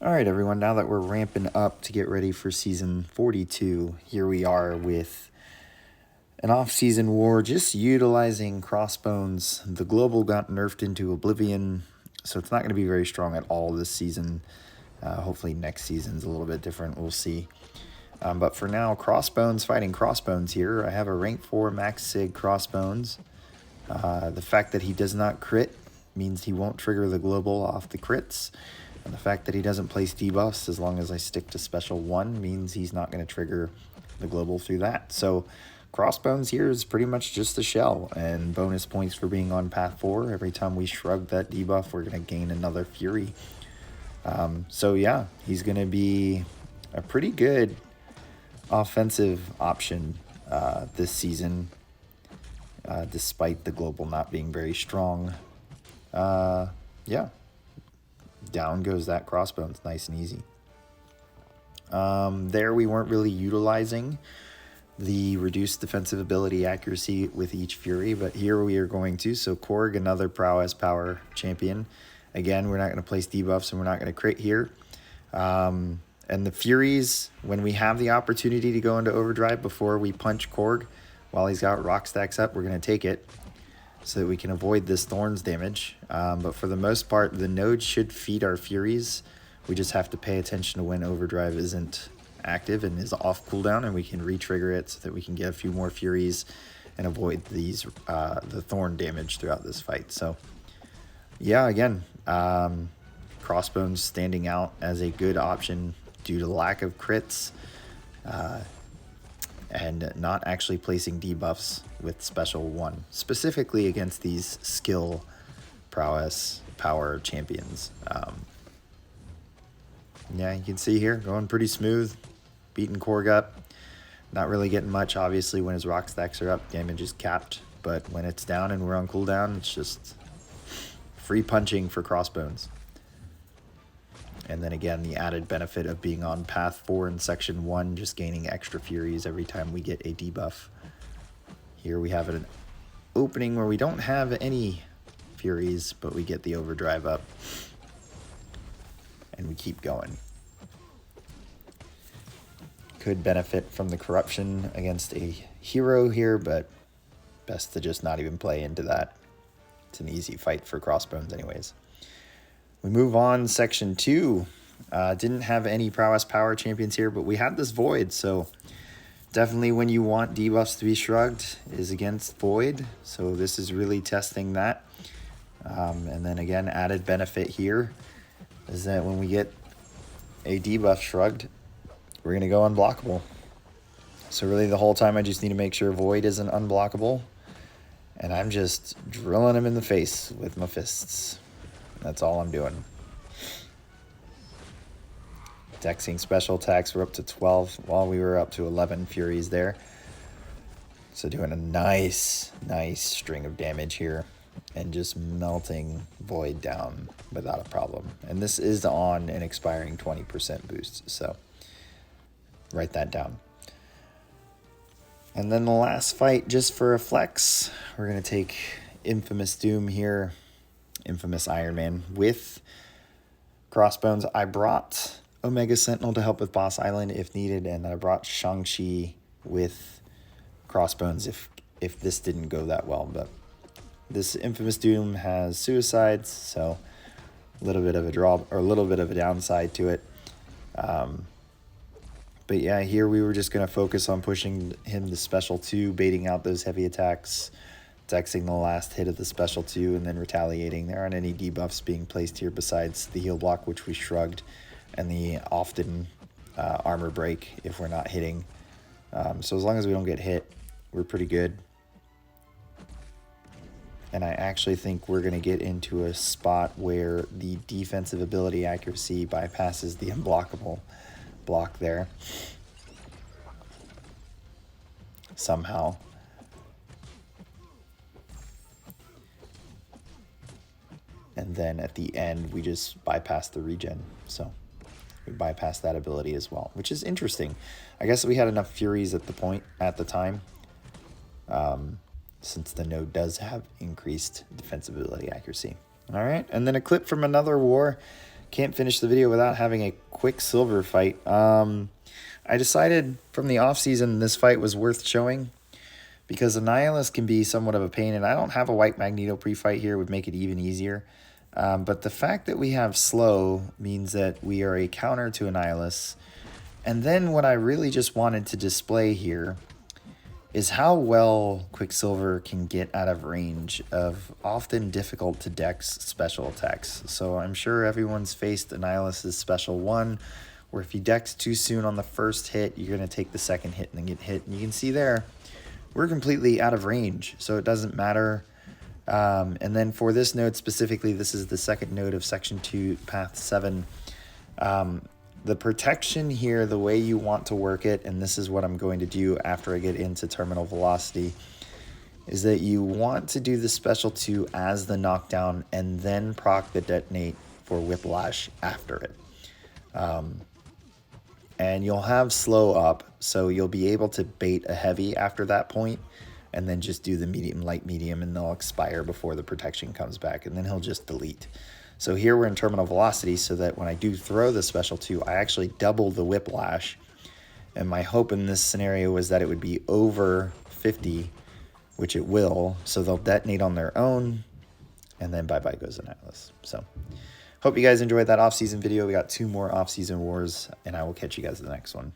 All right, everyone, now that we're ramping up to get ready for season 42, here we are with an off-season war, just utilizing Crossbones. The global got nerfed into oblivion, so it's not going to be very strong at all this season. Hopefully next season's a little bit different, we'll see. But for now, Crossbones fighting Crossbones here. I have a rank 4 max sig Crossbones. The fact that he does not crit means he won't trigger the global off the crits. And the fact that he doesn't place debuffs as long as I stick to special 1 means he's not going to trigger the global through that. So Crossbones here is pretty much just a shell, and bonus points for being on path 4. Every time we shrug that debuff, we're going to gain another Fury. So yeah, he's going to be a pretty good offensive option this season, despite the global not being very strong. Yeah. Down goes that Crossbones, nice and easy. There we weren't really utilizing the reduced defensive ability accuracy with each Fury, but here we are going to. So Korg, another prowess power champion. Again, we're not going to place debuffs and we're not going to crit here. And the Furies, when we have the opportunity to go into overdrive before we punch Korg while he's got rock stacks up, we're going to take it, so that we can avoid this Thorns damage. But for the most part, the node should feed our Furies. We just have to pay attention to when Overdrive isn't active and is off cooldown, and we can re-trigger it so that we can get a few more Furies and avoid these the Thorn damage throughout this fight. So yeah, again, Crossbones standing out as a good option due to lack of crits, and not actually placing debuffs with special 1, specifically against these skill prowess power champions. Yeah, you can see here, going pretty smooth, beating Korg up, not really getting much, obviously, when his rock stacks are up, damage is capped, but when it's down and we're on cooldown, it's just free punching for Crossbones. And then again, the added benefit of being on path 4 in section 1, just gaining extra Furies every time we get a debuff. Here we have an opening where we don't have any Furies, but we get the overdrive up. And we keep going. Could benefit from the corruption against a hero here, but best to just not even play into that. It's an easy fight for Crossbones anyways. We move on, section 2. Didn't have any prowess power champions here, but we had this Void, so definitely when you want debuffs to be shrugged is against Void, so this is really testing that. And then again, added benefit here is that when we get a debuff shrugged, we're going to go unblockable. So really the whole time I just need to make sure Void isn't unblockable, and I'm just drilling him in the face with my fists. That's all I'm doing. Dexing special attacks, we're up to 12, while we were up to 11 Furies there. So doing a nice string of damage here, and just melting Void down without a problem. And this is on an expiring 20% boost, so write that down. And then the last fight, just for a flex, we're going to take Infamous Doom here. Infamous Ironman with Crossbones. I brought Omega Sentinel to help with Boss Island if needed, and I brought Shang-Chi with Crossbones if this didn't go that well. But this Infamous Doom has suicides, so a little bit of a draw or a little bit of a downside to it. But yeah, here we were just going to focus on pushing him to special 2, baiting out those heavy attacks, dexing the last hit of the special 2, and then retaliating. There aren't any debuffs being placed here besides the heal block, which we shrugged, and the often armor break if we're not hitting. So as long as we don't get hit, we're pretty good. And I actually think we're going to get into a spot where the defensive ability accuracy bypasses the unblockable block there. Somehow. And then at the end, we just bypass the regen. So we bypass that ability as well, which is interesting. I guess we had enough Furies at the time, since the node does have increased defensive ability accuracy. All right, and then a clip from another war. can't finish the video without having a Quicksilver fight. I decided from the off-season this fight was worth showing because Annihilus can be somewhat of a pain, and I don't have a White Magneto pre-fight here would make it even easier. But the fact that we have slow means that we are a counter to Annihilus. And then what I really just wanted to display here is how well Quicksilver can get out of range of often difficult to dex special attacks. So I'm sure everyone's faced Annihilus' special one, where if you dex too soon on the first hit, you're going to take the second hit and then get hit. And you can see there, we're completely out of range, so it doesn't matter. And then for this node specifically, this is the second node of Section 2, Path 7. The protection here, the way you want to work it, and this is what I'm going to do after I get into terminal velocity, is that you want to do the special 2 as the knockdown and then proc the detonate for whiplash after it. And you'll have slow up, so you'll be able to bait a heavy after that point, and then just do the medium, light, medium, and they'll expire before the protection comes back, and then he'll just delete. So here we're in terminal velocity, so that when I do throw the special 2, I actually double the whiplash. And my hope in this scenario was that it would be over 50, which it will. So they'll detonate on their own, and then bye-bye goes Annihilus. So hope you guys enjoyed that off-season video. We got 2 more off-season wars, and I will catch you guys in the next one.